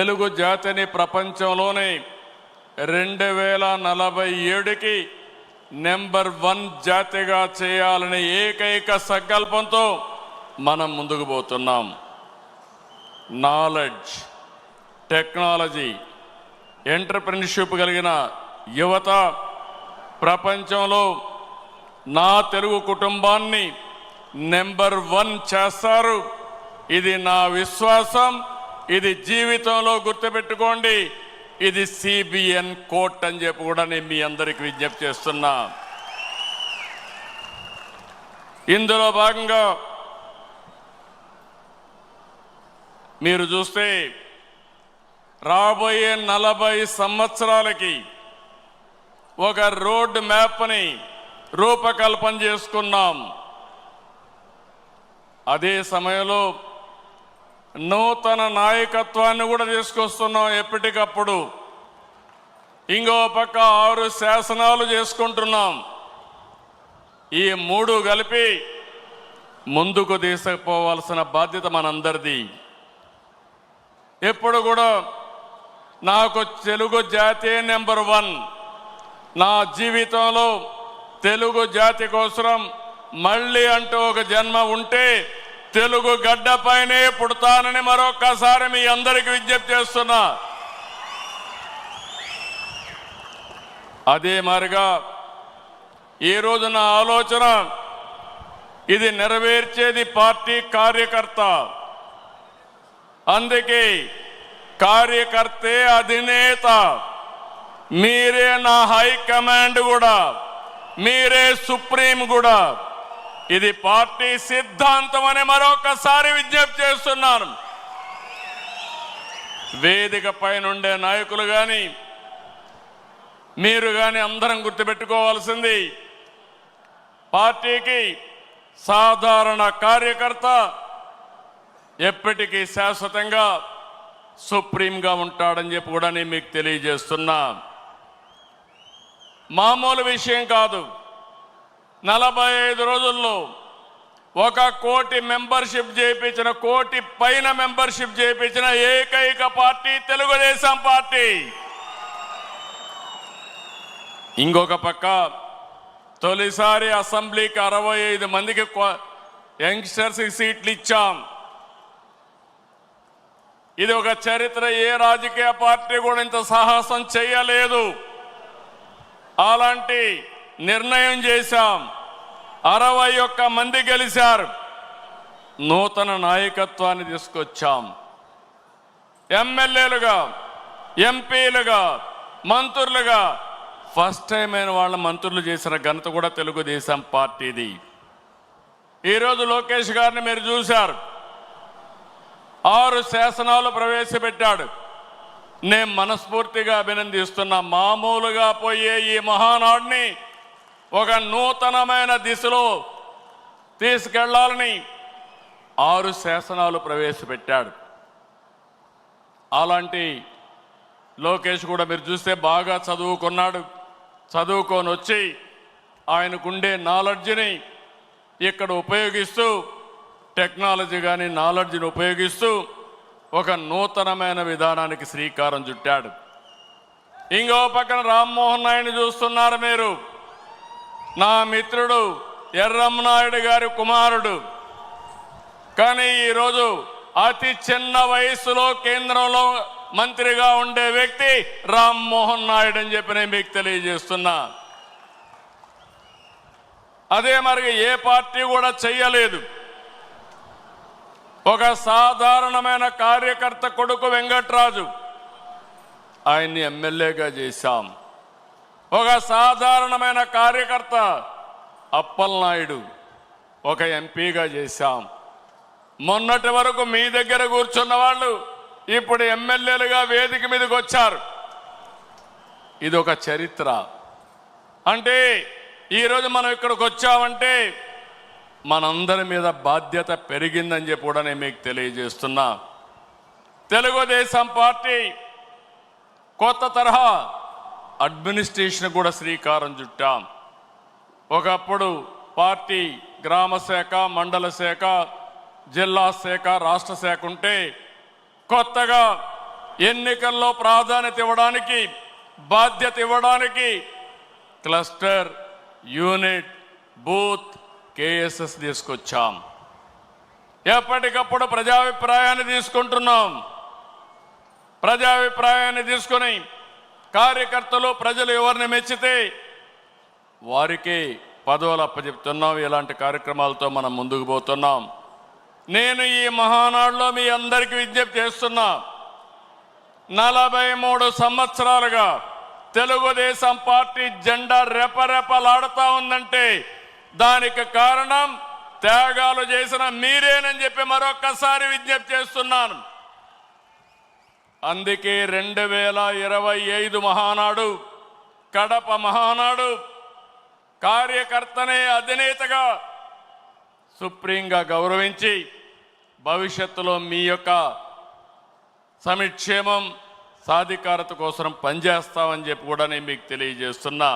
తెలుగు జాతిని ప్రపంచంలోనే 2047కి నెంబర్ 1 జాతిగా చేయాలనే ఏకైక సంకల్పంతో మనం ముందుకు పోతున్నాం. నాలెడ్జ్, టెక్నాలజీ, ఎంటర్‌ప్రెన్యూర్‌షిప్ కలిగిన యువత ప్రపంచంలో నా తెలుగు కుటుంబాన్ని నెంబర్ 1 చేస్తారు. ఇది నా విశ్వాసం. ఇది జీవితంలో గుర్తుపెట్టుకోండి. ఇది సిబిఎన్ కోట్ అని చెప్పి కూడా నేను మీ అందరికి విజ్ఞప్తి చేస్తున్నా. ఇందులో భాగంగా మీరు చూస్తే రాబోయే 40 సంవత్సరాలకి ఒక రోడ్ మ్యాప్ని రూపకల్పన చేసుకున్నాం. అదే సమయంలో నూతన నాయకత్వాన్ని కూడా తీసుకొస్తున్నాం ఎప్పటికప్పుడు. ఇంకో పక్క 6 శాసనాలు చేసుకుంటున్నాం. ఈ 3 కలిపి ముందుకు తీసుకుపోవాల్సిన బాధ్యత మనందరిది. ఎప్పుడు కూడా నాకు తెలుగు జాతి నెంబర్ 1. నా జీవితంలో తెలుగు జాతి కోసం మళ్ళీ అంటూ ఒక జన్మ ఉంటే తెలుగు గడ్డపైనే పుడతానని మరొక్కసారి మీ అందరికీ విజ్ఞప్తి చేస్తున్నా. అదే మారిగా ఈరోజు నా ఆలోచన, ఇది నెరవేర్చేది పార్టీ కార్యకర్త. అందుకే కార్యకర్తే అధినేత. మీరే నా హైకమాండ్ కూడా, మీరే సుప్రీం కూడా. ఇది పార్టీ సిద్ధాంతం అని మరొకసారి విజ్ఞప్తి చేస్తున్నాను. వేదిక పైనుండే నాయకులు కానీ మీరు కానీ అందరం గుర్తుపెట్టుకోవాల్సింది, పార్టీకి సాధారణ కార్యకర్త ఎప్పటికీ శాశ్వతంగా సుప్రీంగా ఉంటాడని చెప్పి కూడా నేను మీకు తెలియజేస్తున్నా. మామూలు విషయం కాదు. 45 రోజుల్లో 1 కోటి మెంబర్షిప్ చేయించిన, 1 కోటి పైన మెంబర్షిప్ చేయించిన ఏకైక పార్టీ తెలుగుదేశం పార్టీ. ఇంకొక పక్క తొలిసారి అసెంబ్లీకి 65 మందికి యంగ్స్టర్స్ సీట్లు ఇచ్చాం. ఇది ఒక చరిత్ర. ఏ రాజకీయ పార్టీ కూడా ఇంత సాహసం చేయలేదు. అలాంటి నిర్ణయం చేశాం. 61 మంది గెలిచారు. నూతన నాయకత్వాన్ని తీసుకొచ్చాం. ఎమ్మెల్యేలుగా, ఎంపీలుగా, మంత్రులుగా ఫస్ట్ టైం అయిన వాళ్ళ మంత్రులు చేసిన ఘనత కూడా తెలుగుదేశం పార్టీది. ఈరోజు లోకేష్ గారిని మీరు చూశారు. 6 శాసనాలు ప్రవేశపెట్టాడు. నేను మనస్ఫూర్తిగా అభినందిస్తున్నా. మామూలుగా పోయే ఈ మహానాడిని ఒక నూతనమైన దిశలో తీసుకెళ్లాలని 6 శాసనాలు ప్రవేశపెట్టాడు. అలాంటి లోకేష్ కూడా మీరు చూస్తే బాగా చదువుకున్నాడు. చదువుకొని వచ్చి ఆయనకుండే నాలెడ్జ్ని ఇక్కడ ఉపయోగిస్తూ, టెక్నాలజీ కానీ నాలెడ్జ్ని ఉపయోగిస్తూ ఒక నూతనమైన విధానానికి శ్రీకారం చుట్టాడు. ఇంకో పక్కన రామ్మోహన్ నాయుడు చూస్తున్నారు మీరు. నా మిత్రుడు ఎర్రమనాయుడు గారి కుమారుడు. కానీ ఈరోజు అతి చిన్న వయసులో కేంద్రంలో మంత్రిగా ఉండే వ్యక్తి రామ్మోహన్ నాయుడు అని చెప్పి నేను మీకు తెలియజేస్తున్నా. అదే మరి ఏ పార్టీ కూడా చెయ్యలేదు. ఒక సాధారణమైన కార్యకర్త కొడుకు వెంకట్రాజు, ఆయన్ని ఎమ్మెల్యేగా చేశాం. ఒక సాధారణమైన కార్యకర్త అప్పలనాయుడు ఒక ఎంపీగా చేశాం. మొన్నటి వరకు మీ దగ్గర కూర్చున్న వాళ్ళు ఇప్పుడు ఎమ్మెల్యేలుగా వేదిక మీదకి వచ్చారు. ఇది ఒక చరిత్ర. అంటే ఈరోజు మనం ఇక్కడికి వచ్చామంటే మనందరి మీద బాధ్యత పెరిగిందని చెప్పి కూడా నేను మీకు తెలియజేస్తున్నా. తెలుగుదేశం పార్టీ కొత్త తరహా అడ్మినిస్ట్రేషన్ కూడా శ్రీకారం చుట్టాం. ఒకప్పుడు పార్టీ గ్రామ శాఖ, మండల శాఖ, జిల్లా శాఖ, రాష్ట్ర శాఖ ఉంటే కొత్తగా ఎన్నికల్లో ప్రాధాన్యత ఇవ్వడానికి, బాధ్యత ఇవ్వడానికి క్లస్టర్, యూనిట్, బూత్, కేఎస్ఎస్ తీసుకొచ్చాం. ఎప్పటికప్పుడు ప్రజాభిప్రాయాన్ని తీసుకుంటున్నాం. ప్రజాభిప్రాయాన్ని తీసుకుని కార్యకర్తలు, ప్రజలు ఎవరిని మెచ్చితే వారికి పదవులు అప్పచెప్తున్నాం. ఇలాంటి కార్యక్రమాలతో మనం ముందుకు పోతున్నాం. నేను ఈ మహానాడులో మీ అందరికీ విజ్ఞప్తి చేస్తున్నా. 43 సంవత్సరాలుగా తెలుగుదేశం పార్టీ జెండా రెపరెపలాడుతా ఉందంటే దానికి కారణం త్యాగాలు చేసిన మీరేనని చెప్పి మరొక్కసారి విజ్ఞప్తి చేస్తున్నాను. అందుకే 2025 మహానాడు, కడప మహానాడు కార్యకర్తనే అధినేతగా సుప్రీంగా గౌరవించి భవిష్యత్తులో మీ యొక్క సంక్షేమం, సాధికారత కోసం పనిచేస్తామని చెప్పి కూడా నేను మీకు తెలియజేస్తున్నా.